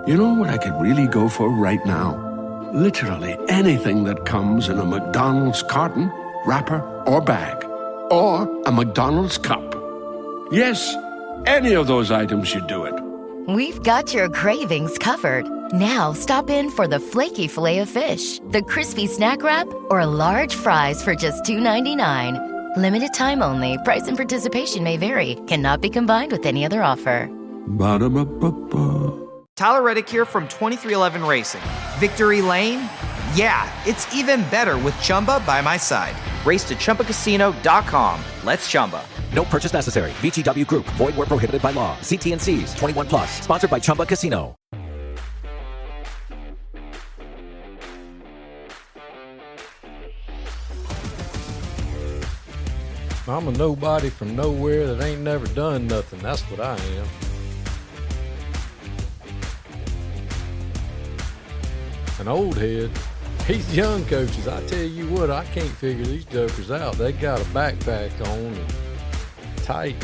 You know what I could really go for right now? Literally anything that comes in a McDonald's carton, wrapper, or bag. Or a McDonald's cup. Yes, any of those items should do it. We've got your cravings covered. Now stop in for the flaky Filet-O-Fish, the crispy snack wrap, or large fries for just $2.99. Limited time only. Price and participation may vary. Cannot be combined with any other offer. Ba-da-ba-ba-ba. Tyler Reddick here from 2311 Racing. Victory Lane? Yeah, it's even better with Chumba by my side. Race to ChumbaCasino.com. Let's Chumba. No purchase necessary. VGW Group. Void where prohibited by law. See T&Cs. 21 plus. Sponsored by Chumba Casino. I'm a nobody from nowhere that ain't never done nothing. That's what I am. An old head. These young coaches, I tell you what, I can't figure these jokers out. They got a backpack on and tight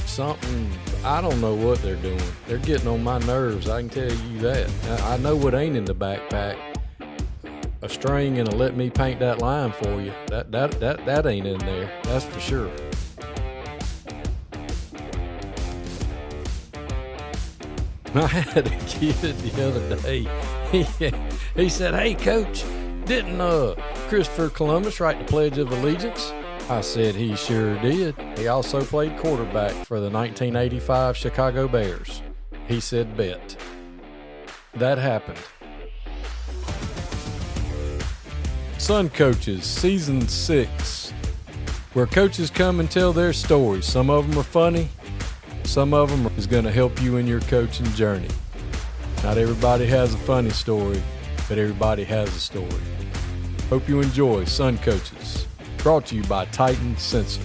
something. I don't know what they're doing. They're getting on my nerves, I can tell you that. I know what ain't in the backpack. A string and a let me paint that line for you. That ain't in there. That's for sure. I had a kid the other day. He said, "Hey, Coach, didn't Christopher Columbus write the Pledge of Allegiance?" I said, "He sure did. He also played quarterback for the 1985 Chicago Bears." He said, "Bet." That happened. Sun Coaches, Season 6, where coaches come and tell their stories. Some of them are funny. Some of them is going to help you in your coaching journey. Not everybody has a funny story, but everybody has a story. Hope you enjoy Sun Coaches, brought to you by Titan Sensor.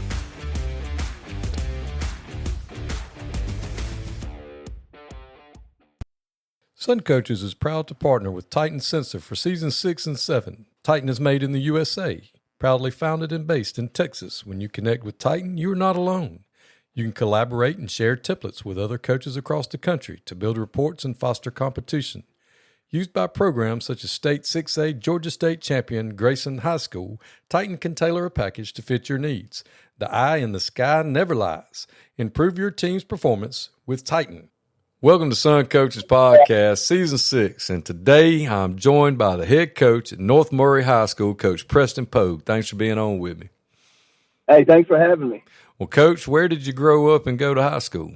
Sun Coaches is proud to partner with Titan Sensor for Seasons 6 and 7. Titan is made in the USA, proudly founded and based in Texas. When you connect with Titan, you are not alone. You can collaborate and share templates with other coaches across the country to build reports and foster competition. Used by programs such as State 6A, Georgia State Champion, Grayson High School, Titan can tailor a package to fit your needs. The eye in the sky never lies. Improve your team's performance with Titan. Welcome to Sun Coaches Podcast, Season 6, and today I'm joined by the head coach at North Murray High School, Coach Preston Poag. Thanks for being on with me. Hey, thanks for having me. Well, Coach, where did you grow up and go to high school?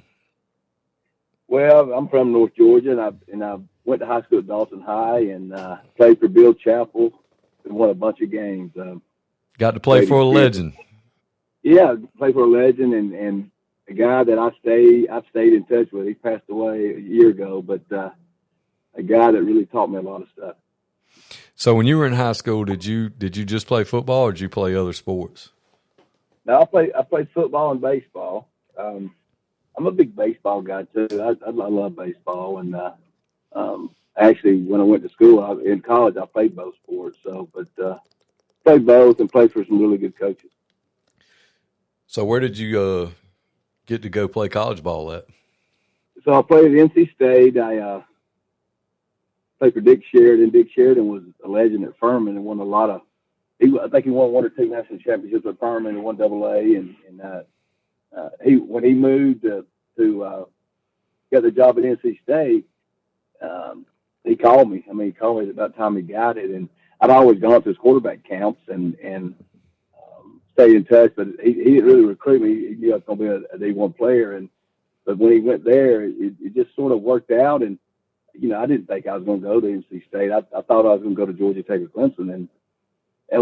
Well, I'm from North Georgia, and I went to high school at Dalton High and played for Bill Chappell and won a bunch of games. Got to play for a legend. Yeah, played for a legend and a guy that I've stayed in touch with. He passed away a year ago, but a guy that really taught me a lot of stuff. So when you were in high school, did you just play football or did you play other sports? No, I played football and baseball. I'm a big baseball guy too. I love baseball, and actually, when I went to school, in college, I played both sports. So, but played both and played for some really good coaches. So, where did you get to go play college ball at? So I played at NC State. I played for Dick Sheridan. Dick Sheridan was a legend at Furman and won a lot of. I think he won one or two national championships at Furman and won AA. And when he moved to get the job at NC State, he called me. He called me about the time he got it, and I'd always gone to his quarterback camps and stayed in touch. But he didn't really recruit me. He knew I was going to be a D1 player, but when he went there, it just sort of worked out. And I didn't think I was going to go to NC State. I thought I was going to go to Georgia Tech or Clemson, and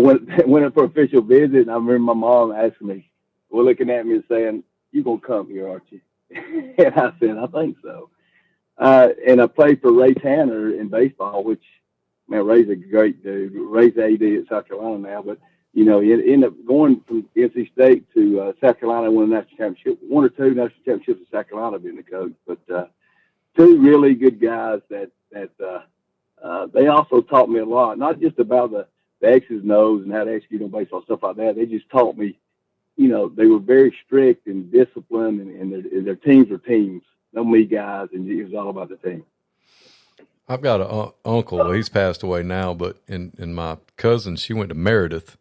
went in for official visit, and I remember my mom asking me, looking at me and saying, "You gonna come here, aren't you?" And I said, "I think so." And I played for Ray Tanner in baseball, which, man, Ray's a great dude. Ray's AD at South Carolina now, but he ended up going from NC State to South Carolina, won a national championship, one or two national championships in South Carolina being the coach. But two really good guys that they also taught me a lot, not just about the X's and O's and how to execute on baseball, stuff like that. They just taught me, they were very strict and disciplined, and their teams were teams. No me guys, and it was all about the team. I've got an uncle. Well, he's passed away now, but in my cousin, she went to Meredith,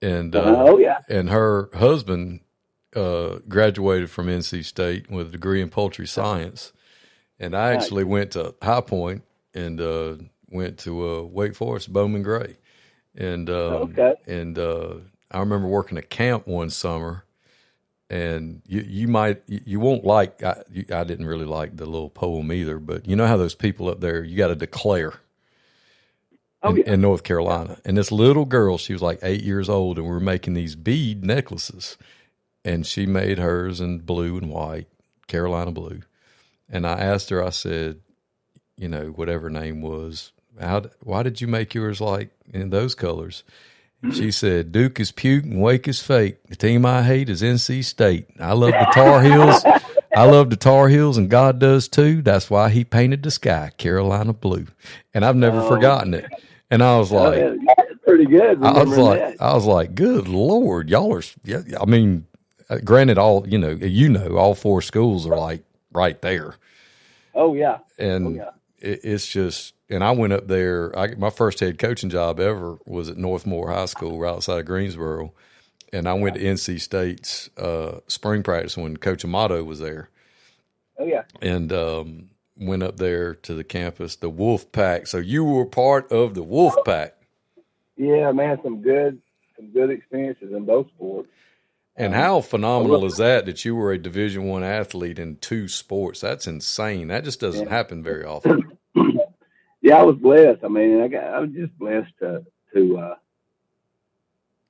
and and her husband graduated from NC State with a degree in poultry science, and I actually went to High Point and went to Wake Forest, Bowman Gray, and I remember working a camp one summer. And you won't like, I didn't really like the little poem either, but you know how those people up there, you got to declare in North Carolina. And this little girl, she was like 8 years old, and we were making these bead necklaces. And she made hers in blue and white, Carolina blue. And I asked her, I said, you know, whatever her name was, why did you make yours like in those colors? She said, Duke is puke and Wake is fake. The team I hate is NC State. I love the Tar Heels. I love the Tar Heels, and God does too. That's why he painted the sky Carolina blue. And I've never forgotten it. And I was like, that's pretty good. I was like, good Lord, y'all are, I mean, granted, all all four schools are like right there. Oh, yeah. And it's just, and I went up there. My first head coaching job ever was at Northmore High School, right outside of Greensboro. And I went to NC State's spring practice when Coach Amato was there. Oh, yeah. And went up there to the campus, the Wolf Pack. So you were part of the Wolf Pack. Yeah, man, some good experiences in both sports. And how phenomenal is that you were a Division I athlete in two sports? That's insane. That just doesn't happen very often. Yeah, I was blessed. I mean, I was just blessed to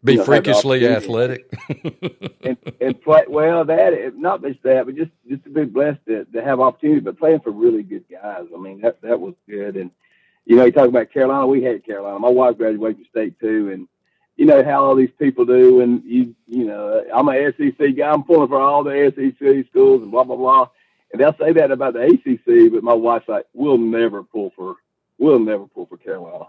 be freakishly athletic and play well. Not just that, but just to be blessed to have opportunity, but playing for really good guys. I mean, that was good. And you talk about Carolina. We had Carolina. My wife graduated from state too, and you know how all these people do. And I'm an SEC guy. I'm pulling for all the SEC schools and blah blah blah. And they'll say that about the ACC, but my wife's like, we'll never pull for Carolina.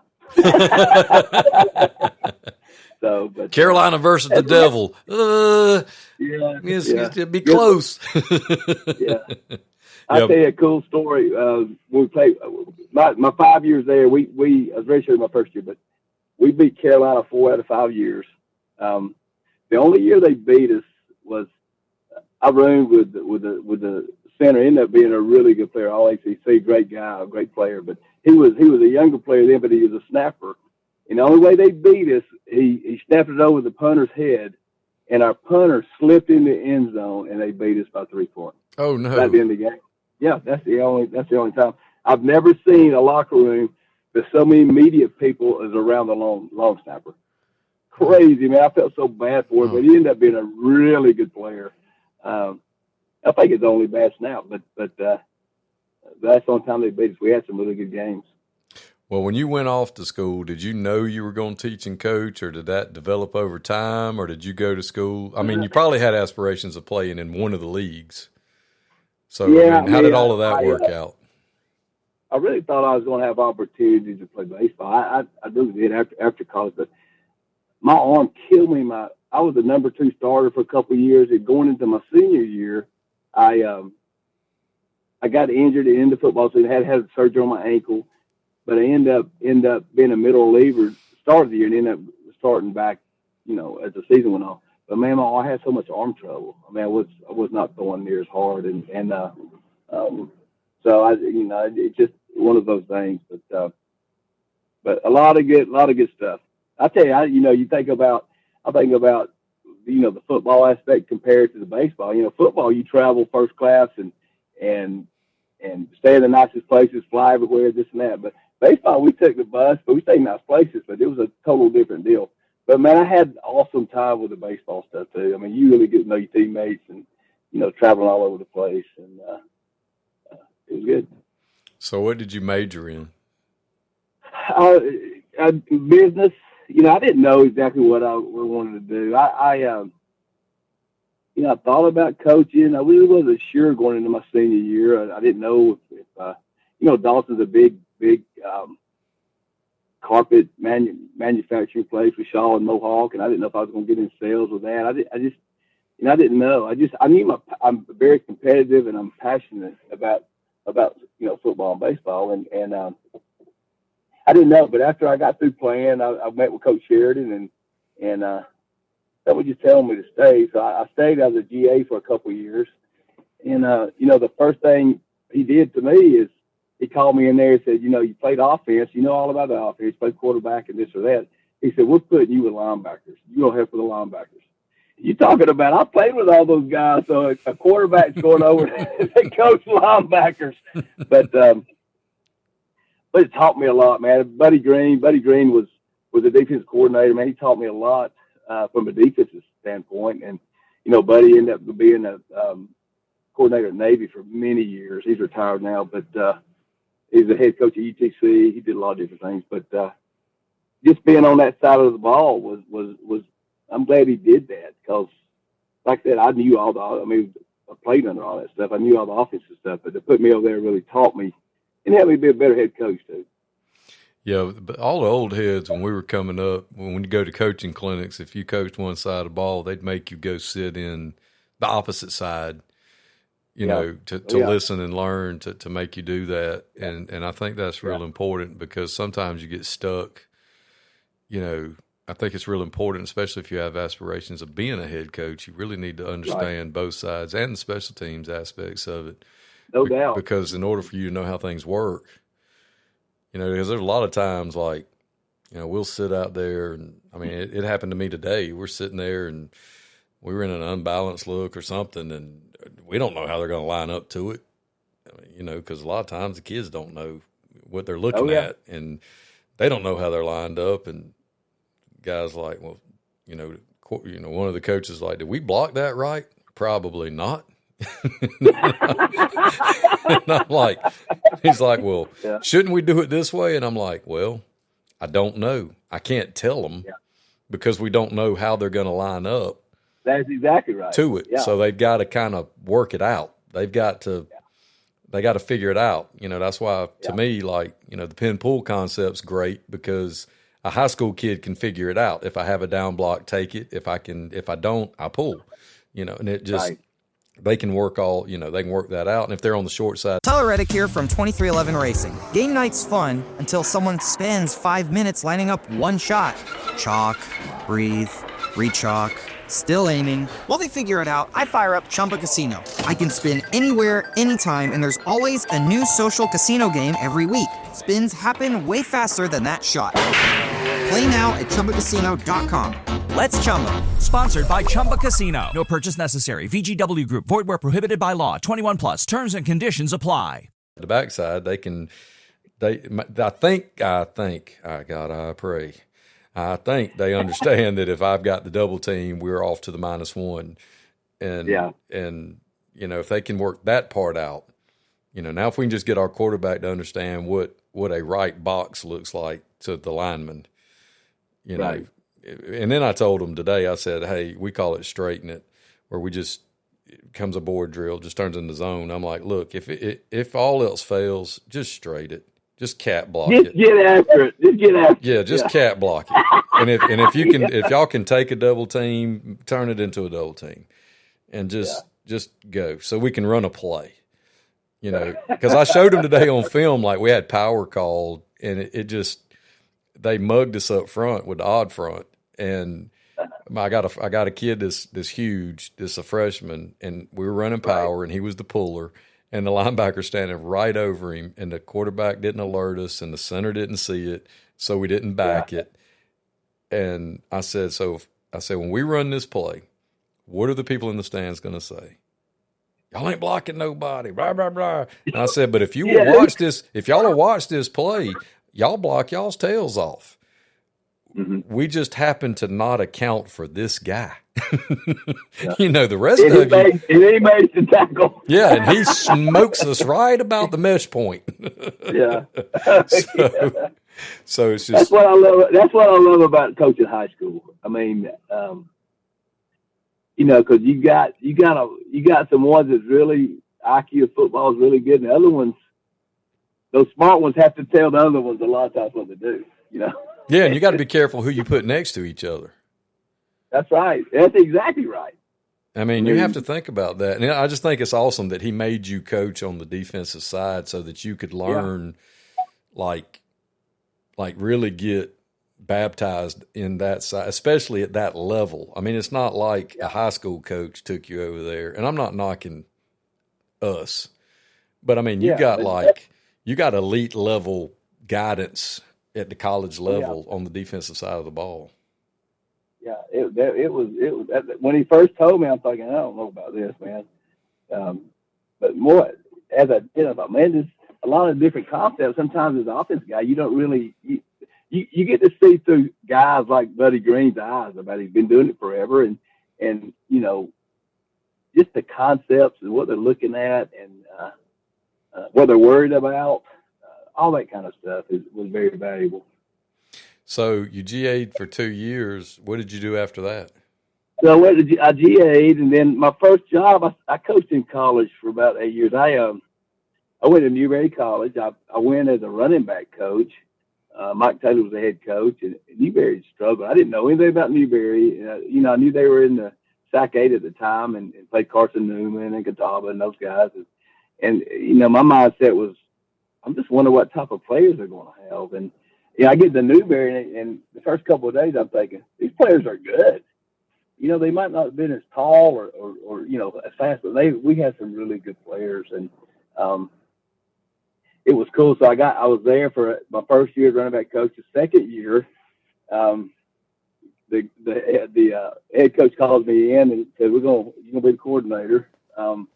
So, but Carolina versus the devil. It'd be close. Yeah. I'll tell you a cool story. When we played my 5 years there, we I was very sure my first year, but we beat Carolina 4 out of 5 years. The only year they beat us was I roomed with the center. Ended up being a really good player, all ACC, great guy, a great player. But he was a younger player then, but he was a snapper. And the only way they beat us, he snapped it over the punter's head, and our punter slipped in the end zone, and they beat us by 3 points. Oh no! At the end of the game. Yeah, that's the only time. I've never seen a locker room with so many media people as around the long snapper. Crazy, man. I felt so bad for him, but he ended up being a really good player. I think it's only bad now, but that's the only time they beat us. We had some really good games. Well, when you went off to school, did you know you were going to teach and coach, or did that develop over time, or did you go to school? I mean, you probably had aspirations of playing in one of the leagues. So, yeah, how did all of that work out? I really thought I was going to have opportunities to play baseball. I really did after college, but my arm killed me. I was the number 2 starter for a couple of years, and going into my senior year, I got injured at the end of football season. Had surgery on my ankle. But I end up being a middle reliever, start of the year, and end up starting back, as the season went on. But man, I had so much arm trouble. I mean, I was not throwing near as hard, and so it's just one of those things. But a lot of good stuff. I tell you, you think about the football aspect compared to the baseball. Football, you travel first class and stay in the nicest places, fly everywhere, this and that. But baseball, we took the bus, but we stayed in nice places, but it was a total different deal. But, man, I had awesome time with the baseball stuff, too. I mean, you really get to know your teammates and, traveling all over the place. And it was good. So what did you major in? Business. I didn't know exactly what I wanted to do. I thought about coaching. I really wasn't sure going into my senior year. I didn't know if Dalton's a big carpet manufacturing place with Shaw and Mohawk, and I didn't know if I was going to get in sales with that. I didn't know. I knew I'm very competitive and I'm passionate about about football and baseball, and I didn't know, but after I got through playing, I met with Coach Sheridan, and that was just telling me to stay. So I stayed as a GA for a couple of years, and the first thing he did to me is he called me in there and said, you played offense, you know all about the offense, you played quarterback and this or that. He said, we're putting you with linebackers. You're going to help with the linebackers. You're talking about, I played with all those guys, so a quarterback's going over and coach linebackers. But it taught me a lot, man. Buddy Green was a defensive coordinator, man. He taught me a lot from a defensive standpoint. And, Buddy ended up being a coordinator at Navy for many years. He's retired now, but he's the head coach at UTC. He did a lot of different things. But just being on that side of the ball was I'm glad he did that, because, like I said, I knew I played under all that stuff. I knew all the offensive stuff, but to put me over there really taught me and helped me be a better head coach too. Yeah, but all the old heads, when we were coming up, when you go to coaching clinics, if you coached one side of the ball, they'd make you go sit in the opposite side, to listen and learn, to make you do that. And I think that's real important, because sometimes you get stuck. I think it's real important, especially if you have aspirations of being a head coach. You really need to understand both sides and the special teams aspects of it. No doubt. Because in order for you to know how things work, because there's a lot of times we'll sit out there and, it happened to me today. We're sitting there and we were in an unbalanced look or something, and we don't know how they're going to line up to it. Because a lot of times the kids don't know what they're looking at, and they don't know how they're lined up. And guys like, well, one of the coaches like, did we block that right? Probably not. And I'm like, he's like, well, shouldn't we do it this way? And I'm like, well, I don't know. I can't tell them because we don't know how they're going to line up. That's exactly right. To it. Yeah. So they've got to kind of work it out. They got to figure it out. That's why to me, the pin pull concept's great, because a high school kid can figure it out. If I have a down block, take it. If I don't, I pull, and it just, they can work they can work that out. And if they're on the short side. Tyler Reddick here from 2311 Racing. Game night's fun until someone spends 5 minutes lining up one shot. Chalk, breathe, re-chalk, still aiming. While they figure it out, I fire up Chumba Casino. I can spin anywhere, anytime, and there's always a new social casino game every week. Spins happen way faster than that shot. Play now at ChumbaCasino.com. Let's Chumba. Sponsored by Chumba Casino. No purchase necessary. VGW Group. Void where prohibited by law. 21 plus. Terms and conditions apply. The backside, I think, God, I pray. I think they understand that if I've got the double team, we're off to the -1. And if they can work that part out, now if we can just get our quarterback to understand what a right box looks like to the lineman, Right. And then I told them today, I said, hey, we call it straighten it, where it comes a board drill, just turns into zone. I'm like, look, if all else fails, just straight it. Just cat block it. Get after it. Just get after it. Yeah, just cat block it. And if y'all can take a double team, turn it into a double team, and just go, so we can run a play. Because I showed them today on film, like we had power called, and they mugged us up front with the odd front, and I got a kid this huge, this a freshman, and we were running power, and he was the puller. And the linebacker standing right over him, and the quarterback didn't alert us, and the center didn't see it, so we didn't back it. And I said, when we run this play, what are the people in the stands going to say? Y'all ain't blocking nobody, blah, blah, blah. And I said, but if y'all will watch this play, y'all block y'all's tails off. Mm-hmm. We just happen to not account for this guy. The rest of you. And he made the tackle. Yeah, and he smokes us right about the mesh point. Yeah. So it's just. That's what I love. That's what I love about coaching high school. Because you got some ones that's really IQ of football is really good, and the other ones, those smart ones, have to tell the other ones a lot of times what to do. Yeah, and you got to be careful who you put next to each other. That's right. That's exactly right. I mean, you have to think about that. And I just think it's awesome that he made you coach on the defensive side so that you could learn, like really get baptized in that side, especially at that level. I mean, it's not like a high school coach took you over there. And I'm not knocking us, but I mean, you got elite level guidance at the college level on the defensive side of the ball. Yeah, it was when he first told me, I'm thinking, I don't know about this, man. But more as I did, I thought, man, there's a lot of different concepts. Sometimes as an offense guy, you don't really you get to see through guys like Buddy Green's eyes about he's been doing it forever, and you know, just the concepts and what they're looking at and what they're worried about, all that kind of stuff was very valuable. So you GA'd for 2 years. What did you do after that? So I GA'd, and then my first job, I coached in college for about 8 years. I went to Newberry College. I went as a running back coach. Mike Taylor was the head coach, and Newberry struggled. I didn't know anything about Newberry. You know, I knew they were in the SAC 8 at the time and played Carson Newman and Catawba and those guys. And you know, my mindset was, I'm just wondering what type of players they're going to have. And you know, I get to Newberry, and the first couple of days I'm thinking, these players are good. You know, they might not have been as tall or you know, as fast, but we had some really good players, and it was cool. So I was there for my first year as running back coach. The second year, the head coach called me in and said, you're gonna be the coordinator. So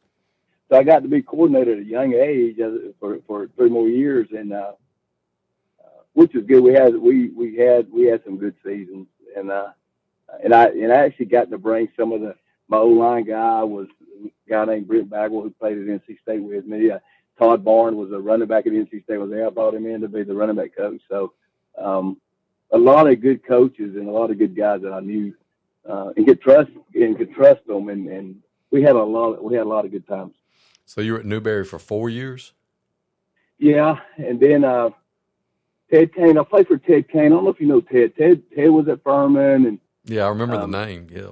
I got to be coordinator at a young age for 3 more years, and which was good. We had some good seasons, and I actually got to bring some of my O-line guy was a guy named Brent Bagwell who played at NC State with me. Todd Barnes was a running back at NC State. Was there. I brought him in to be the running back coach. So a lot of good coaches and a lot of good guys that I knew and could trust them, and we had a lot of good times. So you were at Newberry for 4 years? Yeah, and then Ted Kane. I played for Ted Kane. I don't know if you know Ted. Ted was at Furman, and yeah, I remember the name. Yeah,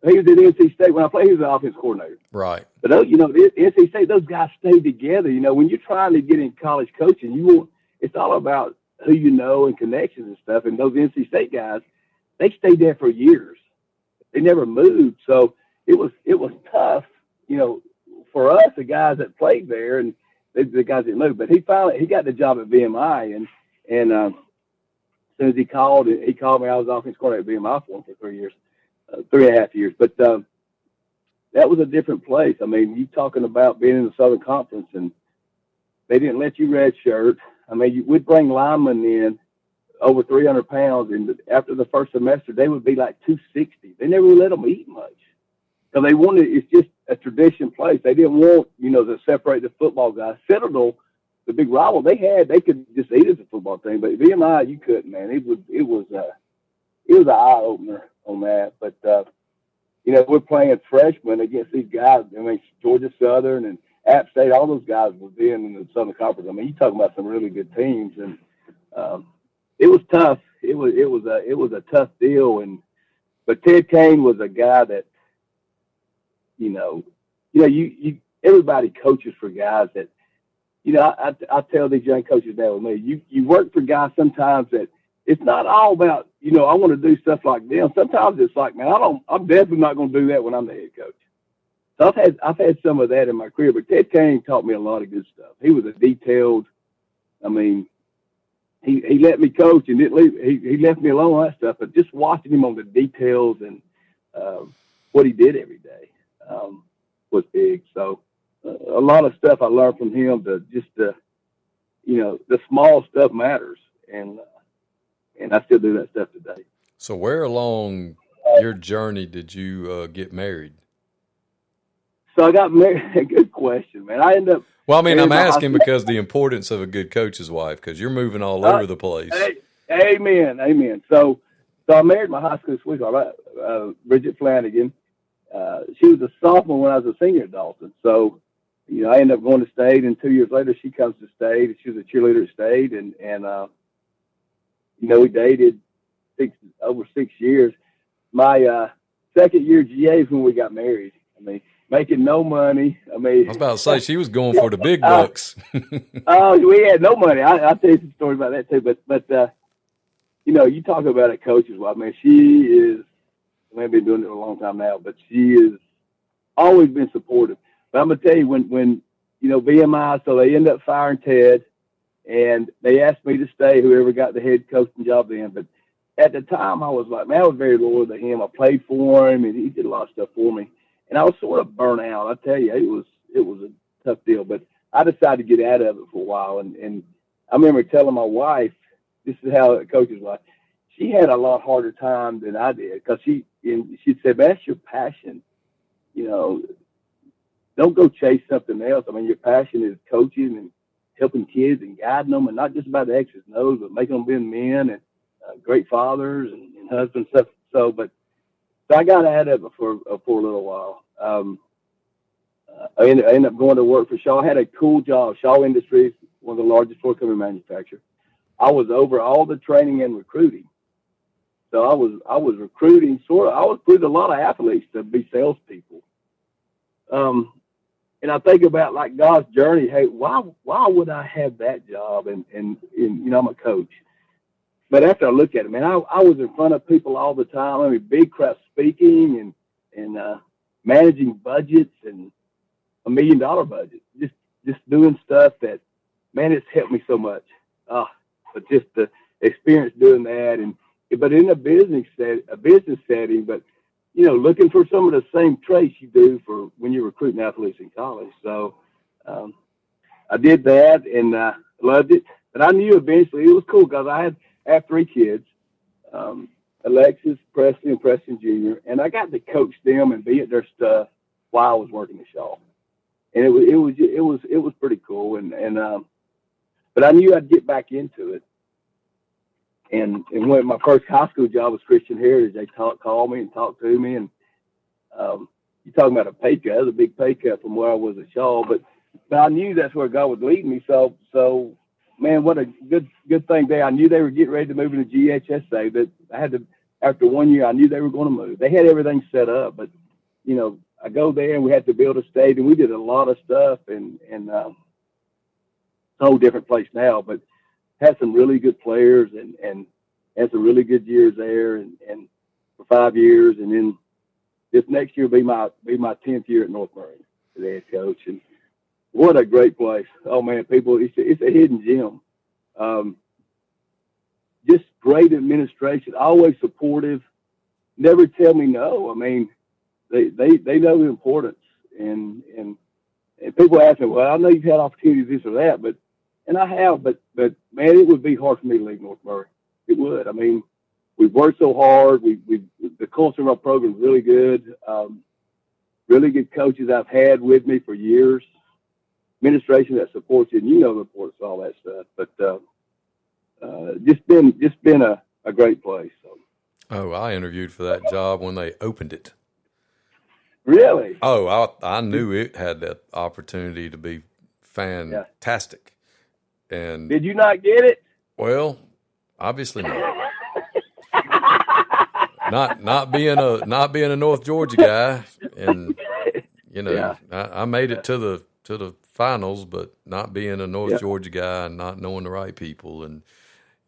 he was at NC State when I played. He was the offense coordinator. Right. But you know, NC State, those guys stay together. You know, when you're trying to get in college coaching, it's all about who you know and connections and stuff. And those NC State guys, they stayed there for years. They never moved, so it was tough. You know, for us, the guys that played there and the guys that moved. But he got the job at VMI, and as soon as he called me. I was offense coordinator at VMI for 3 years, 3.5 years. But that was a different place. I mean, you talking about being in the Southern Conference, and they didn't let you redshirt. I mean, we'd bring linemen in over 300 pounds, and after the first semester, they would be like 260. They never let them eat much. So they wanted, it's just a tradition place. They didn't want, you know, to separate the football guys. Citadel, the big rival they could just eat as a football team, but VMI, you couldn't, man. It was an eye opener on that. But you know, we're playing freshmen against these guys. I mean, Georgia Southern and App State, all those guys were being in the Southern Conference. I mean, you talking about some really good teams, and it was tough. It was a tough deal, but Ted Kane was a guy that, you everybody coaches for guys that, you know, I tell these young coaches now with me, you work for guys sometimes that it's not all about, you know, I want to do stuff like them. Sometimes it's like, man, I'm definitely not going to do that when I'm the head coach. So I've had some of that in my career, but Ted Kane taught me a lot of good stuff. He was a detailed, I mean, he let me coach and didn't leave. He left me alone on that stuff, but just watching him on the details and what he did every day was big. So a lot of stuff I learned from him you know, the small stuff matters. And I still do that stuff today. So where along your journey did you get married? So I got married. Good question, man. I ended up. Well, I mean, I'm asking because the importance of a good coach's wife, because you're moving all over the place. Amen. So I married my high school sweetheart, Bridget Flanagan. She was a sophomore when I was a senior at Dalton. So, you know, I ended up going to State, and 2 years later she comes to State. She was a cheerleader at State, and you know, we dated over 6 years. My second year GA is when we got married. I mean, making no money. I mean, I was about to say she was going for the big bucks. We had no money. I'll tell you some story about that too. But you talk about it, coaches. Well, I mean, she is. I mean, I've been doing it a long time now, but she has always been supportive. But I'm gonna tell you, when VMI, so they end up firing Ted, and they asked me to stay. Whoever got the head coaching job then, but at the time I was like, man, I was very loyal to him. I played for him, and he did a lot of stuff for me. And I was sort of burnt out. I tell you, it was a tough deal. But I decided to get out of it for a while, and I remember telling my wife, this is how it coaches was. She had a lot harder time than I did because she'd say, that's your passion. Don't go chase something else. I mean, your passion is coaching and helping kids and guiding them, and not just about the X's and O's, but making them be men and great fathers and husbands stuff. So I got out of it for a little while. I ended up going to work for Shaw. I had a cool job. Shaw Industries, one of the largest floor covering manufacturers. I was over all the training and recruiting. So I was recruiting I was recruiting a lot of athletes to be salespeople. And I think about like God's journey. Hey, why would I have that job? And I'm a coach. But after I look at it, man, I was in front of people all the time. I mean, big crowd speaking and managing budgets and $1 million budget. Just doing stuff that, man, it's helped me so much. But just the experience doing that, but in a business setting, but looking for some of the same traits you do for when you're recruiting athletes in college. So I did that and loved it. But I knew eventually it was cool because I have 3 kids, Alexis, Preston, and Preston Jr., and I got to coach them and be at their stuff while I was working at Shaw, and it was pretty cool. But I knew I'd get back into it. And when my first high school job was Christian Heritage, they called me and talked to me, and you're talking about a pay cut. It was a big pay cut from where I was at Shaw, but I knew that's where God would lead me. So man, what a good thing there. I knew they were getting ready to move into GHSA, but I had to, after 1 year, I knew they were going to move. They had everything set up, but I go there and we had to build a stage, and we did a lot of stuff, and it's a whole different place now, but had some really good players and had some really good years there and for 5 years. And then this next year will be my 10th year at North Murray as the head coach. And what a great place. Oh man, people, it's a hidden gem. Just great administration, always supportive, never tell me no. I mean, they know the importance, and people ask me, well, I know you've had opportunities, this or that, and I have, but man, it would be hard for me to leave North Murray. It would. I mean, we've worked so hard. The culture of our program is really good. Really good coaches I've had with me for years. Administration that supports you, and the importance of all that stuff. But just been a great place. So. Oh, I interviewed for that job when they opened it. Really? Oh, I knew it had that opportunity to be fantastic. And did you not get it? Well, obviously not. not being a North Georgia guy, and I made it to the finals, but not being a North Georgia guy and not knowing the right people, and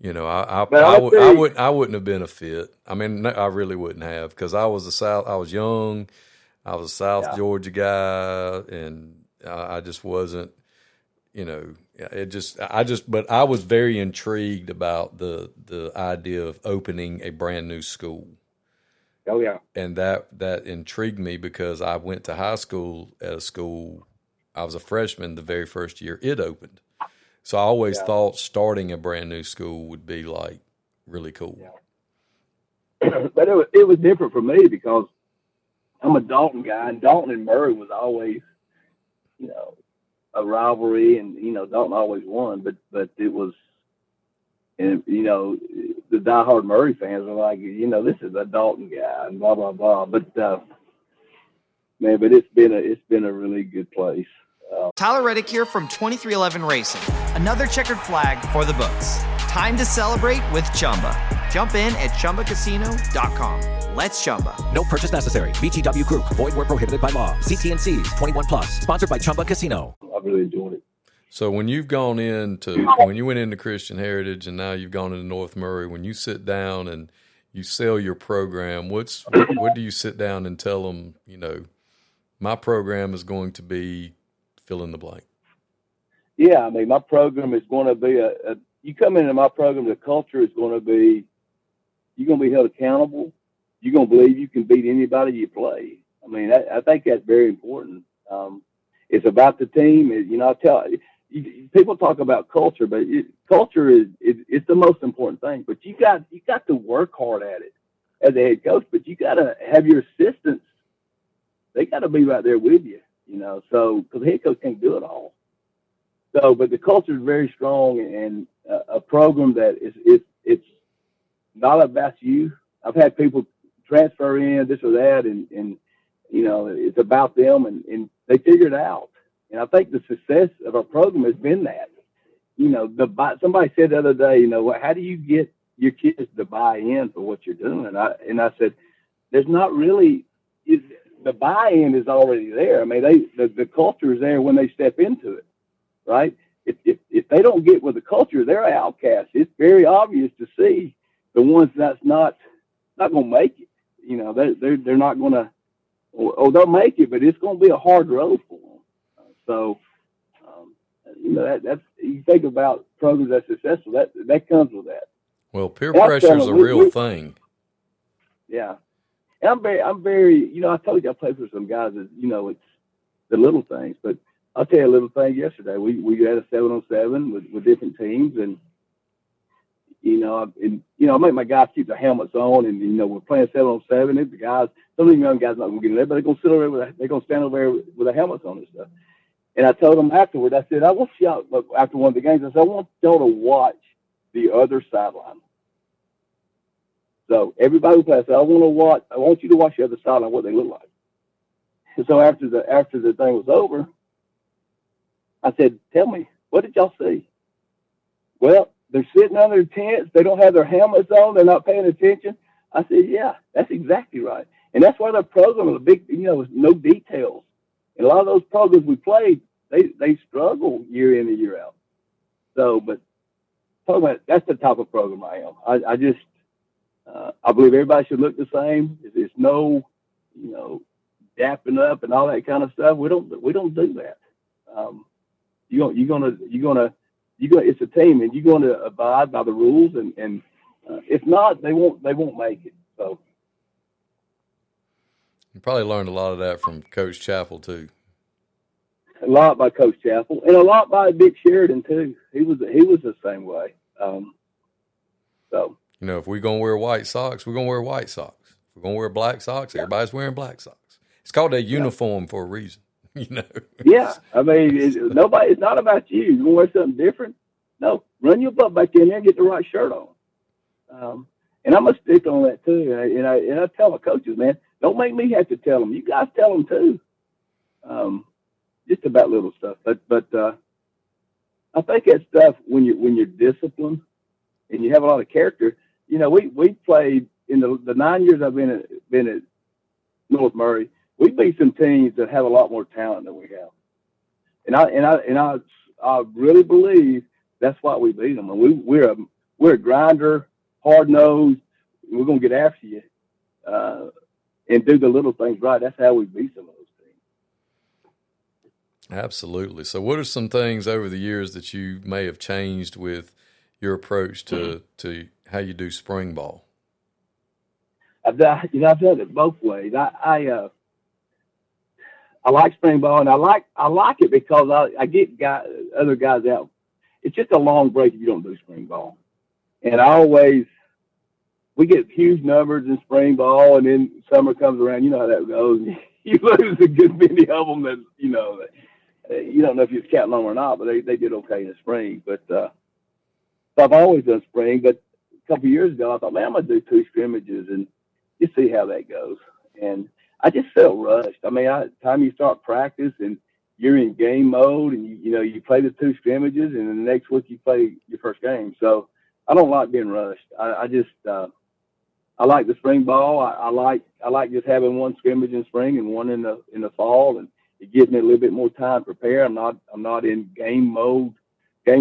I wouldn't have been a fit. I mean, I really wouldn't have, because I was young, I was a South Georgia guy, and I just wasn't. But I was very intrigued about the idea of opening a brand new school. Oh yeah. And that intrigued me because I went to high school at a school. I was a freshman the very first year it opened. So I always thought starting a brand new school would be like really cool. Yeah. But it was different for me because I'm a Dalton guy, and Dalton and Murray was always, a rivalry, and Dalton always won, but it was, and the diehard Murray fans were like, this is a Dalton guy and blah blah blah. But man, but it's been a really good place. Tyler Reddick here from 2311 Racing. Another checkered flag for the books. Time to celebrate with Chumba. Jump in at ChumbaCasino.com. Let's Chumba. No purchase necessary. VGW Group. Void where prohibited by law. See T&Cs. 21 plus. Sponsored by Chumba Casino. I really enjoyed it. So when you went into Christian Heritage and now you've gone into North Murray, when you sit down and you sell your program, what do you sit down and tell them, my program is going to be fill in the blank? Yeah, I mean, my program is going to be you come into my program, the culture is going to be, you're going to be held accountable. You're going to believe you can beat anybody you play. I mean, I think that's very important. It's about the team. People talk about culture, but culture it's the most important thing. But you got to work hard at it as a head coach. But you got to have your assistants. They got to be right there with you. So because the head coach can't do it all. So, but the culture is very strong, and a program that it's not about you. I've had people transfer in this or that, and it's about them, and they figure it out. And I think the success of our program has been that. Somebody said the other day, how do you get your kids to buy in for what you're doing? And I said, there's not really the buy-in is already there. I mean, the culture is there when they step into it, right? If they don't get with the culture, they're outcasts. It's very obvious to see the ones that's not going to make it. They're not going to, or they'll make it, but it's going to be a hard road for them. So, that's you think about programs that's successful. That comes with that. Well, peer pressure is a real thing. Yeah, and I'm very. I told you I played for some guys that it's the little things. But I'll tell you a little thing. Yesterday, we had a 7-on-7 with different teams, and I make my guys keep their helmets on, and we're playing 7-on-7. And the guys, some of the young guys not going to get in there, but they're going to sit over there. They're going to stand over there with their helmets on and stuff. And I told them afterward, I said, I want y'all, after one of the games, I said, I want y'all to watch the other sideline. So everybody who plays, I want you to watch the other sideline, what they look like. And so after the thing was over, I said, tell me, what did y'all see? Well, they're sitting under tents. They don't have their helmets on. They're not paying attention. I said, yeah, that's exactly right. And that's why their program is a big, with no details. And a lot of those programs we played, they struggle year in and year out. So, but talking about, that's the type of program I am. I just, I believe everybody should look the same. It's no, dapping up and all that kind of stuff. We don't do that. It's a team, and you're going to abide by the rules, and if not, they won't make it. So. You probably learned a lot of that from Coach Chappell too. A lot by Coach Chappell, and a lot by Dick Sheridan too. He was the same way. So if we're gonna wear white socks, we're gonna wear white socks. If we're gonna wear black socks, everybody's wearing black socks. It's called a uniform for a reason. Yeah, I mean, it's not about you. You want to wear something different? No, run your butt back in there and get the right shirt on. And I'm gonna stick on that too. And I tell my coaches, man, don't make me have to tell them. You guys tell them too. Just about little stuff, but I think that stuff when you're disciplined and you have a lot of character. We played in the 9 years I've been at North Murray. We beat some teams that have a lot more talent than we have, and I really believe that's why we beat them. And we're a grinder, hard nosed. We're gonna get after you and do the little things right. That's how we beat some of those teams. Absolutely. So, what are some things over the years that you may have changed with your approach to how you do spring ball? I've done it both ways. I like spring ball, and I like it because I get other guys out. It's just a long break if you don't do spring ball. And we get huge numbers in spring ball, and then summer comes around. You know how that goes. You lose a good many of them that, you don't know if you're counting on them or not, but they did okay in the spring. But so I've always done spring. But a couple of years ago, I thought, man, I'm going to do 2 scrimmages and just see how that goes. And I just felt rushed. I mean, time you start practice and you're in game mode, and you play the 2 scrimmages, and then the next week you play your first game. So I don't like being rushed. I just I like the spring ball. I like just having one scrimmage in spring and one in the fall, and it gives me a little bit more time to prepare. I'm not in game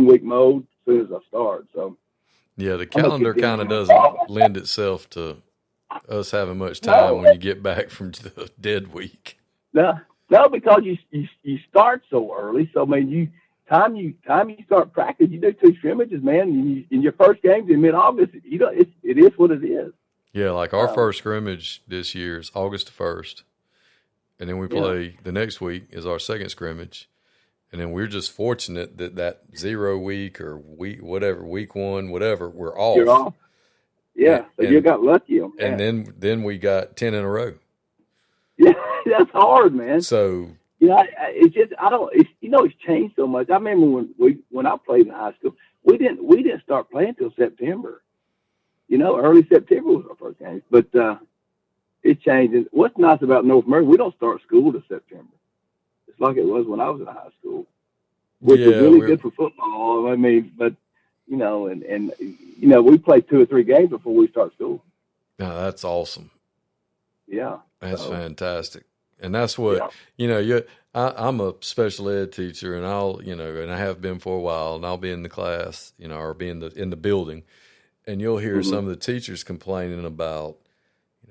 week mode as soon as I start. So yeah, the calendar kind of doesn't lend itself to us having much time when you get back from the dead week. No, because you start so early. So I mean, you start practice, you do 2 scrimmages, man. In your first games in mid-August, it is what it is. Yeah, like our first scrimmage this year is August 1st, and then we play the next week is our second scrimmage, and then we're just fortunate that 0 week or week 1, whatever, we're off. You're off. Yeah, so you got lucky on that. And then we got 10 in a row. Yeah, that's hard, man. So it's just it's changed so much. I remember when I played in high school, we didn't start playing till September. Early September was our first game, but it changed. And what's nice about North America, we don't start school till September. It's like it was when I was in high school, which was really good for football. I mean, but we play 2 or 3 games before we start school. No, that's awesome. Yeah, that's fantastic. And that's what, I'm a special ed teacher, and and I have been for a while, and I'll be in the class, or be in the building, and you'll hear some of the teachers complaining about,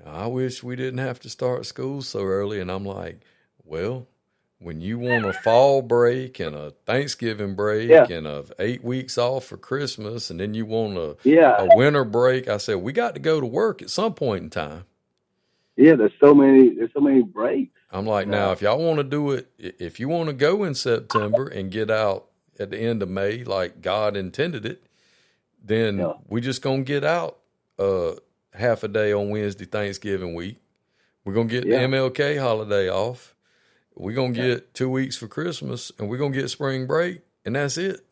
I wish we didn't have to start school so early. And I'm like, well, when you want a fall break and a Thanksgiving break and 8 weeks off for Christmas, and then you want a winter break, I said, we got to go to work at some point in time. Yeah, there's so many breaks. I'm like, now, if y'all want to do it, if you want to go in September and get out at the end of May like God intended it, then we just going to get out half a day on Wednesday, Thanksgiving week. We're going to get the MLK holiday off. We're going to get 2 weeks for Christmas, and we're going to get spring break, and that's it.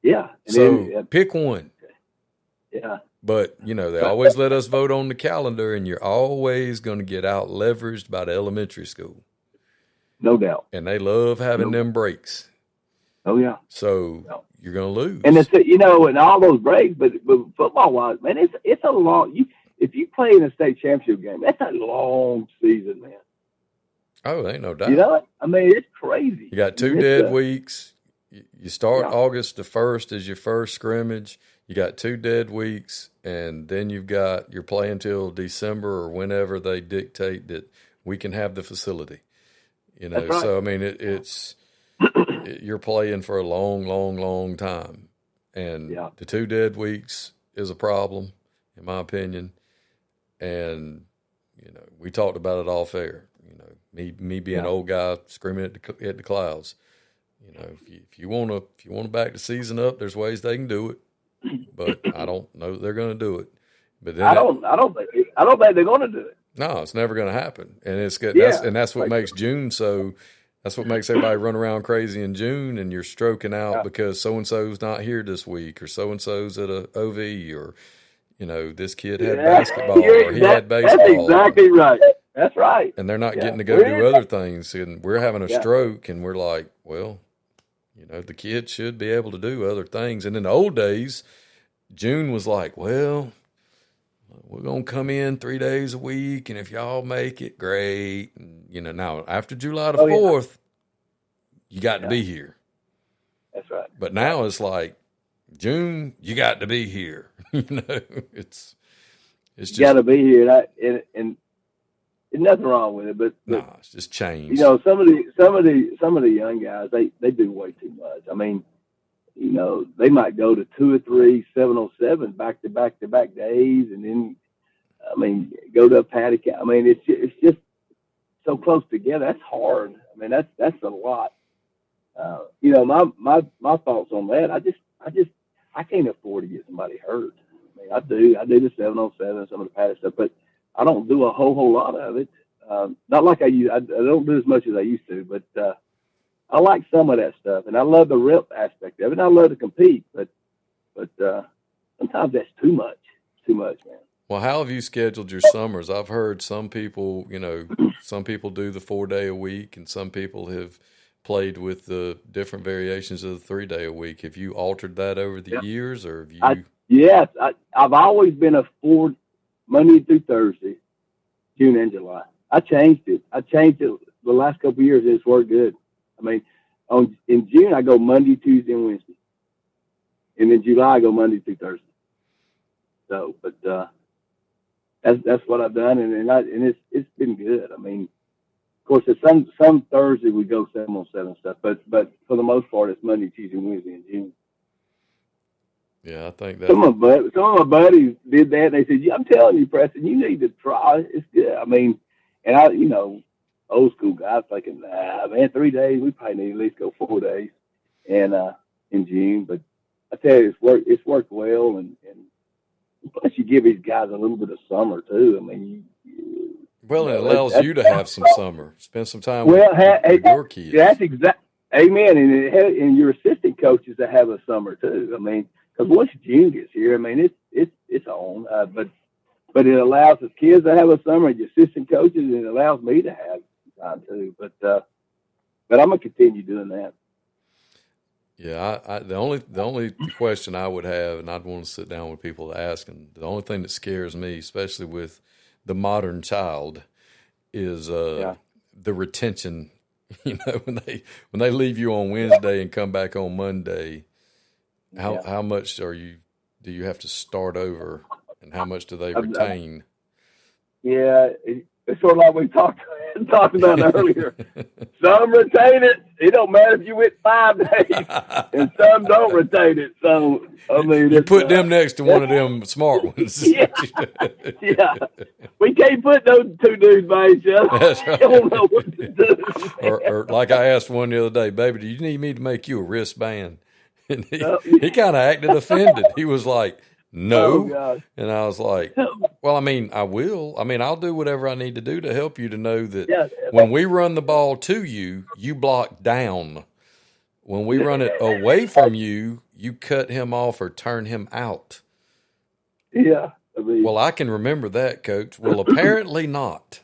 Yeah. So pick one. Yeah. But, they always let us vote on the calendar, and you're always going to get out leveraged by the elementary school. No doubt. And they love having them breaks. Oh, yeah. So you're going to lose. And it's, and all those breaks, but football-wise, man, it's a long if you play in a state championship game, that's a long season, man. Oh, ain't no doubt. I mean, it's crazy. You got 2 dead weeks. You start August the 1st as your first scrimmage. You got 2 dead weeks, and then you're playing till December or whenever they dictate that we can have the facility. That's right. So I mean, you're playing for a long, long, long time, and the 2 dead weeks is a problem, in my opinion. And we talked about it off air. Me being an old guy screaming at the clouds. If you want to back the season up, there's ways they can do it. But I don't know that they're going to do it. But then I don't think they're going to do it. No, it's never going to happen. And it's good. That's what makes June so. That's what makes everybody run around crazy in June, and you're stroking out because so and so's not here this week, or so and so's at a OV, or this kid had basketball, or he had baseball. That's exactly right. That's right. And they're not getting to go do other things, and we're having a stroke, and we're like, well. The kids should be able to do other things. And in the old days, June was like, well, we're going to come in 3 days a week, and if y'all make it, great. And, now after July the 4th, you got to be here. That's right. But now it's like, June, you got to be here. It's just. You got to be here. And there's nothing wrong with it, but it's just changed. Some of the young guys, they do way too much. I mean, they might go to 2 or 3 707 back to back days, and then go to a paddock. I mean, it's just so close together. That's hard. I mean, that's a lot. My thoughts on that. I can't afford to get somebody hurt. I mean, I do the 707, some of the paddock stuff, but I don't do a whole lot of it. Not like I used. I don't do as much as I used to, but I like some of that stuff, and I love the rep aspect of it. And I love to compete, but sometimes that's too much. Too much, man. Well, how have you scheduled your summers? I've heard some people, some people do the 4-day a week, and some people have played with the different variations of the 3-day a week. Have you altered that over the years, or have you? Yes, I've always been a Monday through Thursday, June and July. I changed it the last couple of years. And it's worked good. I mean, in June I go Monday, Tuesday, and Wednesday, and in July I go Monday through Thursday. So, but that's what I've done, and it's been good. I mean, of course, it's some Thursday we go 7-on-7 stuff, but for the most part, it's Monday, Tuesday, and Wednesday in June. Yeah, I think that some of my buddies did that. And they said, "I'm telling you, Preston, you need to try. It's good." I mean, and I, old school guy thinking, "Nah, man, 3 days. We probably need at least go 4 days." And in June, but I tell you, it's worked well, and plus you give these guys a little bit of summer too. I mean, well, it allows you to have some summer, spend some time with your kids. That's exact. Amen. And your assistant coaches to have a summer too. I mean, because once June gets here, I mean, it's on. But it allows the kids to have a summer, and your assistant coaches, and it allows me to have time too. But I'm gonna continue doing that. Yeah, the only question I would have, and I'd want to sit down with people to ask, and the only thing that scares me, especially with the modern child, is the retention. When they leave you on Wednesday and come back on Monday, how much do you have to start over, and how much do they retain? Yeah, it's sort of like we talked about earlier. Some retain it. It don't matter if you went 5 days, and some don't retain it. So I mean, you put them next to one of them smart ones. Yeah. We can't put those two dudes by each other. That's right. I don't know what to do. or like I asked one the other day, "Baby, do you need me to make you a wristband?" And he kind of acted offended. He was like, "No." Oh, and I was like, "Well, I mean, I will. I mean, I'll do whatever I need to do to help you to know that when we run the ball to you, you block down. When we run it away from you, you cut him off or turn him out." Yeah. I mean, well, I can remember that, Coach. Well, apparently not.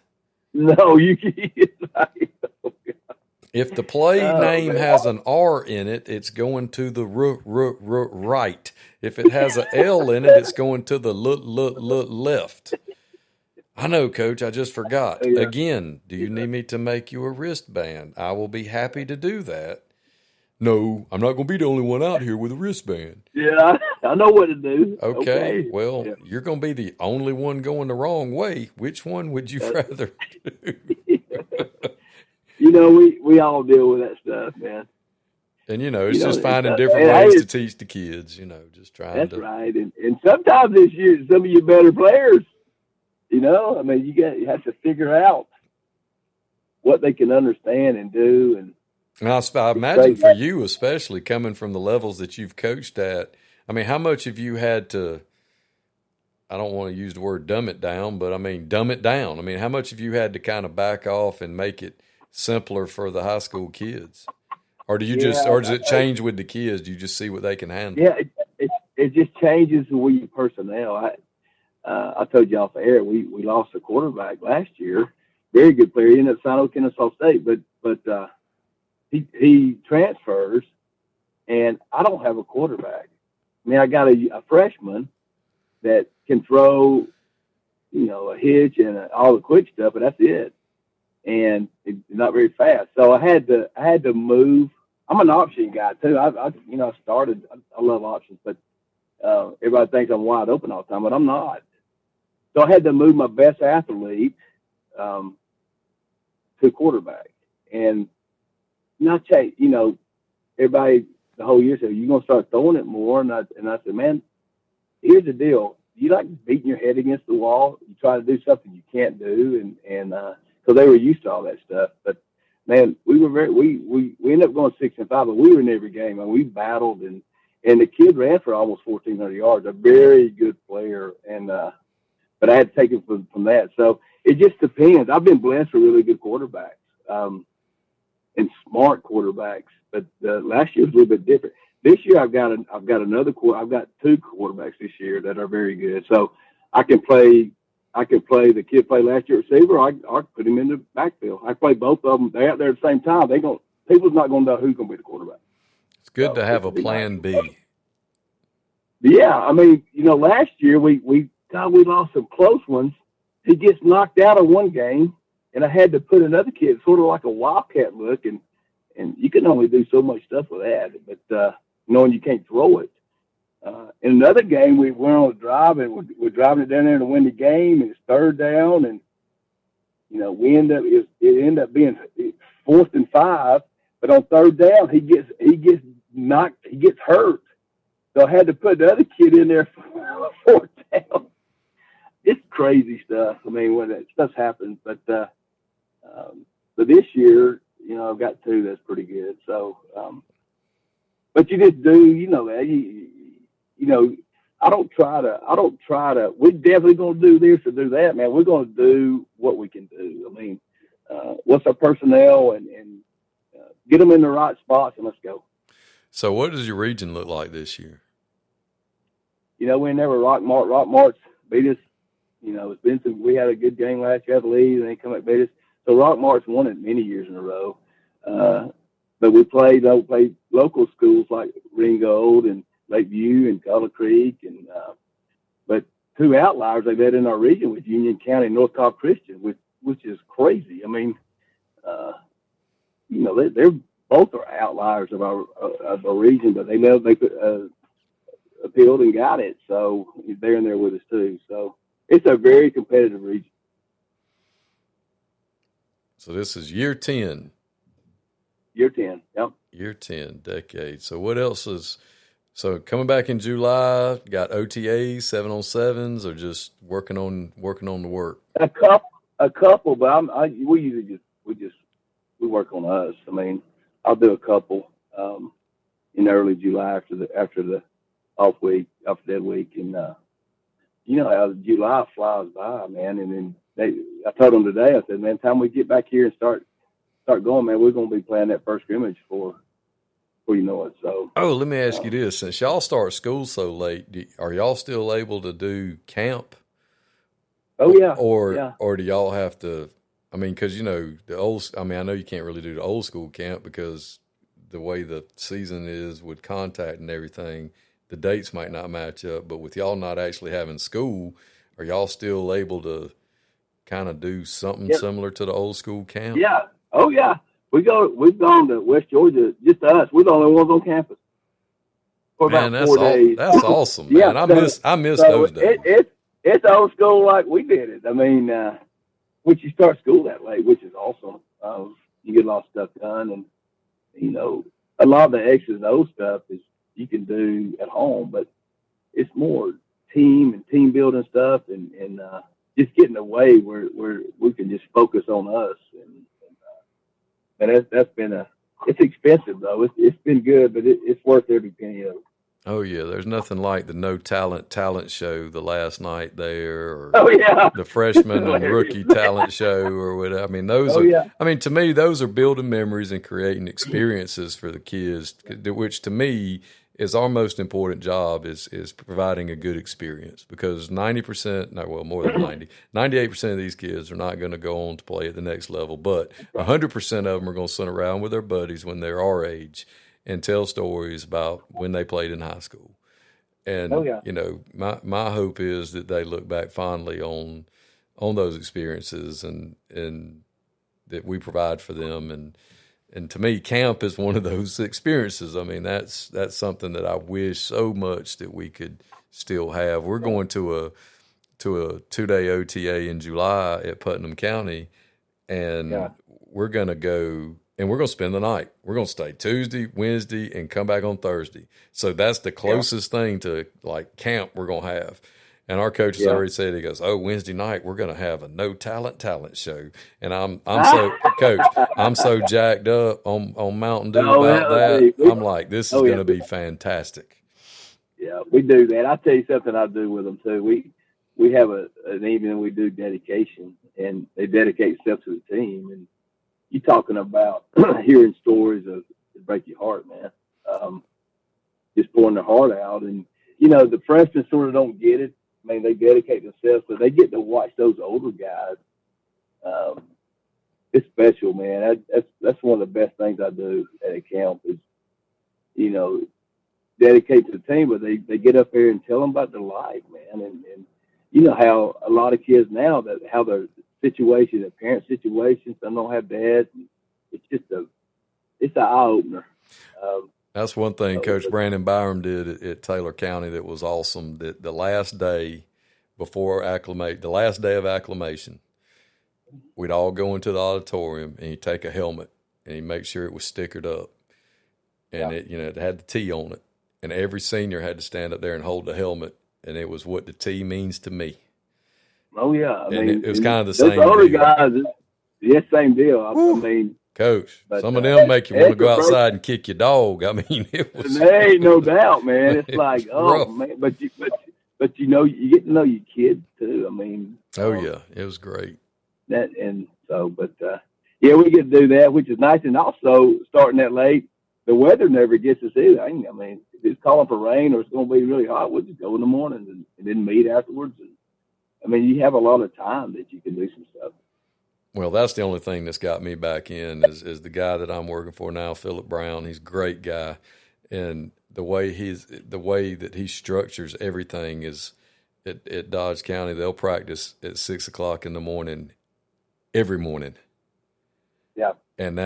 No, you can't. If the play name has an R in it, it's going to the right. If it has an L in it, it's going to the left. I know, Coach. I just forgot. Yeah. Again, do you need me to make you a wristband? I will be happy to do that. No, I'm not going to be the only one out here with a wristband. Yeah, I know what to do. Okay. Well, you're going to be the only one going the wrong way. Which one would you rather do? We all deal with that stuff, man. And, it's just finding different ways to teach the kids, just trying that's to. That's right. And sometimes it's some of your better players, I mean, you have to figure out what they can understand and do. And I imagine for you, especially coming from the levels that you've coached at, I mean, how much have you had to, I don't want to use the word dumb it down, but I mean, dumb it down. I mean, how much have you had to kind of back off and make it simpler for the high school kids? Or do you or does it change with the kids? Do you just see what they can handle? Yeah, it just changes with your personnel. I told you off the air, we lost a quarterback last year. Very good player. He ended up signing with Kennesaw State, but he transfers, and I don't have a quarterback. I mean, I got a freshman that can throw, a hitch and all the quick stuff, but that's it. And it's not very fast. So I had to move. I'm an option guy too. I love options, but everybody thinks I'm wide open all the time, but I'm not. So I had to move my best athlete to quarterback, and not change. Everybody the whole year said, "You're gonna start throwing it more," and I said, "Man, here's the deal. You like beating your head against the wall. You try to do something you can't do, and so they were used to all that stuff. But man, we ended up going 6-5, but we were in every game, and we battled, and the kid ran for almost 1,400 yards. A very good player, and but I had to take him from that. So it just depends. I've been blessed with really good quarterbacks and smart quarterbacks, but last year was a little bit different. This year I've got two quarterbacks this year that are very good. So I can play the kid played last year at receiver. I put him in the backfield. I play both of them. They're out there at the same time. People's not going to know who's going to be the quarterback. It's good to have a plan B. Yeah, I mean, last year we lost some close ones. He gets knocked out of one game, and I had to put another kid, sort of like a wildcat look, and you can only do so much stuff with that. But knowing you can't throw it. In another game, we went on a drive, and we're driving it down there to win the game, and it's third down, and it ended up being 4th and 5. But on third down, he gets knocked, he gets hurt. So I had to put the other kid in there for 4th down. It's crazy stuff. I mean, when that stuff happens, but this year, I've got 2 that's pretty good. So, but you just do, that I don't try to, we're definitely going to do this or do that, man. We're going to do what we can do. I mean, what's our personnel and get them in the right spots and let's go. So what does your region look like this year? We never Rock March beat us. It's been we had a good game last year, I believe, and they come back beat us. So Rock March won it many years in a row. But we played local schools like Ringgold and Lakeview and Color Creek, and but 2 outliers they had in our region was Union County and North Cobb Christian, which is crazy. I mean, they're both are outliers of our region, but they know they appealed and got it, so they're in there with us too. So it's a very competitive region. So this is year 10. Year 10, yep. Year 10, decade. So what else is? So coming back in July, got OTAs, 7-on-7s, or just working on the work? A couple, but we usually we work on us. I mean, I'll do a couple in early July after the off week, after that week, and how July flies by, man. And then I told them today, I said, man, time we get back here and start going, man, we're going to be playing that first scrimmage before you know it. So, let me ask you this: since y'all start school so late, are y'all still able to do camp? Oh yeah. Or do y'all have to? I mean, because the old. I mean, I know you can't really do the old school camp because the way the season is with contact and everything, the dates might not match up. But with y'all not actually having school, are y'all still able to kind of do something similar to the old school camp? Yeah. Oh yeah. We've gone to West Georgia, just us. We're the only ones on campus for about 4 days. That's awesome, man. I miss those days. It's old school like we did it. I mean, which you start school that late, which is awesome. You get a lot of stuff done, and a lot of the X's and O's stuff is you can do at home, but it's more team building stuff, and just getting away where we can just focus on us. And that's been it's expensive though. It's been good, but it's worth every penny of it. Oh yeah, there's nothing like the no talent show the last night there, or the freshman and rookie talent show, or whatever. I mean, those I mean, to me, those are building memories and creating experiences for the kids, which to me is our most important job is providing a good experience, because 90%, no, well, more than 98% of these kids are not going to go on to play at the next level, but 100% of them are going to sit around with their buddies when they're our age and tell stories about when they played in high school. And, my hope is that they look back fondly on those experiences and that we provide for them. And to me, camp is one of those experiences. I mean, that's something that I wish so much that we could still have. We're going to a 2-day OTA in July at Putnam County, and we're going to go and we're going to spend the night. We're going to stay Tuesday, Wednesday, and come back on Thursday. So that's the closest thing to like camp we're going to have. And our coach has already said, he goes, Wednesday night, we're going to have a no talent show. And I'm so jacked up on Mountain Dew about that. I'm like, this is going to be fantastic. Yeah, we do that. I'll tell you something I do with them too. We have an evening we do dedication, and they dedicate themselves to the team. And you're talking about hearing stories that break your heart, man. Just pouring their heart out. And, the freshmen sort of don't get it. I mean, they dedicate themselves, so they get to watch those older guys. It's special, man. That's one of the best things I do at a camp is, dedicated to the team, but they get up there and tell them about their life, man. And you know how a lot of kids now, how their situation, their parent situations, some don't have dads. It's just it's an eye opener. That's one thing Coach Brandon Byram did at Taylor County that was awesome. That the last day the last day of acclimation, we'd all go into the auditorium and he'd take a helmet and he'd make sure it was stickered up. And it had the T on it. And every senior had to stand up there and hold the helmet. And it was what the T means to me. Oh, yeah. I mean, it was kind of the same deal. Those older guys, same deal. I mean, Coach, some of them make you want to go outside and kick your dog. I mean, it was. There ain't no doubt, man. It's like, rough. Man. But you know, you get to know your kids, too. I mean. Oh, yeah. It was great. We get to do that, which is nice. And also, starting that late, the weather never gets us either. I mean, if it's calling for rain or it's going to be really hot, we'll just go in the morning and then meet afterwards. And I mean, you have a lot of time that you can do some stuff. Well, that's the only thing that's got me back in is the guy that I'm working for now, Philip Brown. He's a great guy, and the way that he structures everything is at Dodge County. They'll practice at 6 o'clock in the morning, every morning. Yeah, and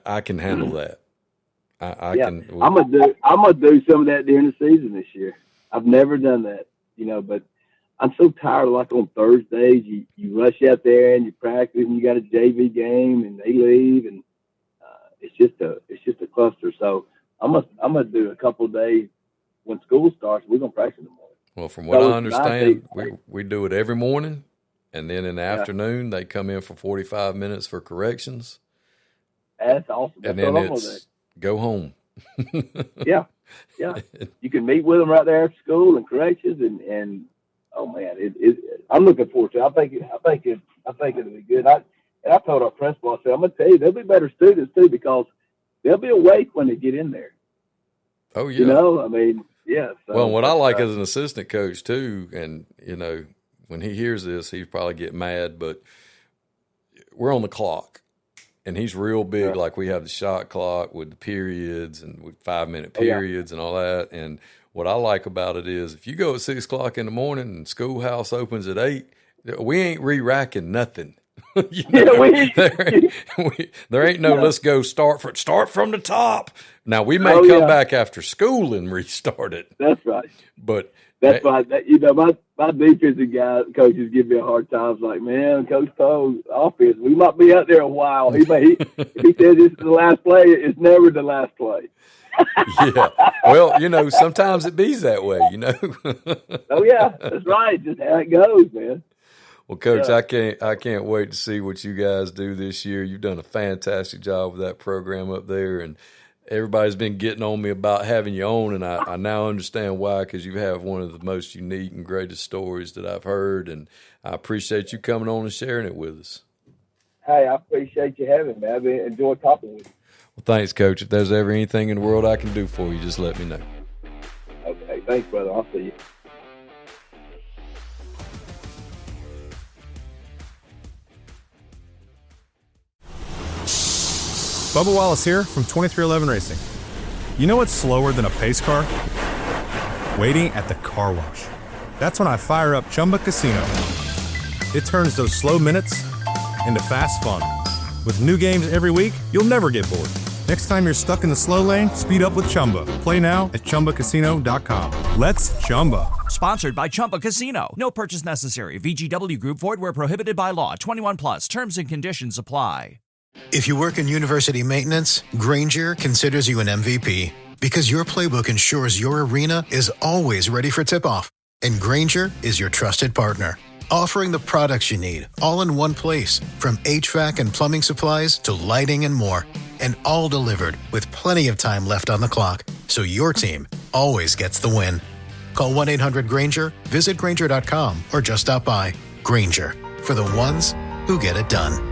I can handle that. I can. I'm gonna do some of that during the season this year. I've never done that, but I'm so tired. Like on Thursdays, you rush out there and you practice, and you got a JV game, and they leave, and it's just a cluster. So I'm gonna do a couple of days when school starts. We're gonna practice in the morning. Well, from what I understand, we do it every morning, and then in the afternoon they come in for 45 minutes for corrections. That's awesome. And then it's go home. Yeah. You can meet with them right there after school and corrections, and oh man, I'm looking forward to it. I think it'll be good. I told our principal, I said, I'm gonna tell you, they'll be better students too because they'll be awake when they get in there. Oh yeah. I mean, yeah. So, well, what I like as an assistant coach too, and when he hears this, he'd probably get mad, but we're on the clock. And he's real big, like we have the shot clock with the periods and with 5-minute periods and all that. And what I like about it is if you go at 6 o'clock in the morning and schoolhouse opens at 8, we ain't re-racking nothing. There ain't no let's go start from the top. Now we may come back after school and restart it. That's right. But that's right. My defensive coaches give me a hard time. It's like, man, Coach Poag, offense, we might be out there a while. If he says this is the last play, it's never the last play. Yeah. Well, sometimes it bees that way, Oh yeah, that's right. Just how it goes, man. Well, Coach, I can't wait to see what you guys do this year. You've done a fantastic job with that program up there, and everybody's been getting on me about having you on, and I now understand why, because you have one of the most unique and greatest stories that I've heard, and I appreciate you coming on and sharing it with us. Hey, I appreciate you having me. I've enjoyed talking with you. Well, thanks, Coach. If there's ever anything in the world I can do for you, just let me know. Okay, thanks, brother. I'll see you. Bubba Wallace here from 2311 Racing. You know what's slower than a pace car? Waiting at the car wash. That's when I fire up Chumba Casino. It turns those slow minutes into fast fun. With new games every week, you'll never get bored. Next time you're stuck in the slow lane, speed up with Chumba. Play now at ChumbaCasino.com. Let's Chumba. Sponsored by Chumba Casino. No purchase necessary. VGW Group. Void where prohibited by law. 21 plus. Terms and conditions apply. If you work in university maintenance, Grainger considers you an MVP because your playbook ensures your arena is always ready for tip-off. And Grainger is your trusted partner, offering the products you need all in one place, from HVAC and plumbing supplies to lighting and more, and all delivered with plenty of time left on the clock, so your team always gets the win. Call 1-800-GRAINGER, visit Grainger.com, or just stop by. Grainger, for the ones who get it done.